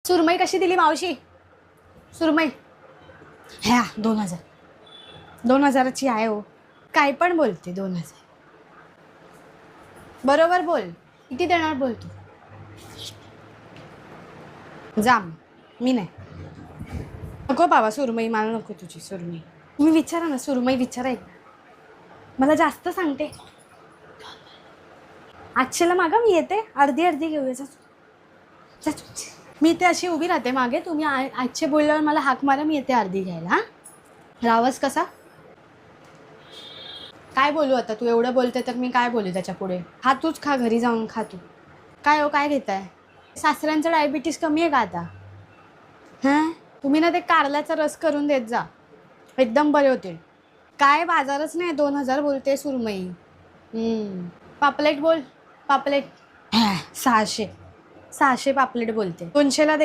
सुरमई कशी दिली मावशी? सुरमई ह्या 2000. 2000ची आहे हो. काय पण बोलते 2000. बरोबर बोल. किती देणार बोल तू? जाम. मी नाही. नको बाबा सुरमई, मला नको तुझी सुरमई. तुम्ही विचारा ना, सुरमई विचारा एकदा. मला जास्त सांगते. 800ला मागा, मी येते. अर्धी अर्धी घेऊया. जा तू. मी ते अशी उभी राहते मागे. तुम्ही 800 बोलल्यावर मला हाक मारा, मी येते अर्धी घ्यायला. हा रावस कसा? काय बोलू आता? तू एवढं बोलते तर मी काय बोलू त्याच्या पुढे? खा तूच, खा घरी जाऊन खा तू. काय हो, काय घेताय? सासऱ्यांचं डायबिटीस कमी आहे का आता? हां, तुम्ही ना ते कारल्याचा रस करून देत जा, एकदम बरे होतील. काय बाजारच नाही, 2000 बोलते सुरमई. पापलेट बोल. पापलेट 600. 600 पापलेट बोलते. 200ला दे.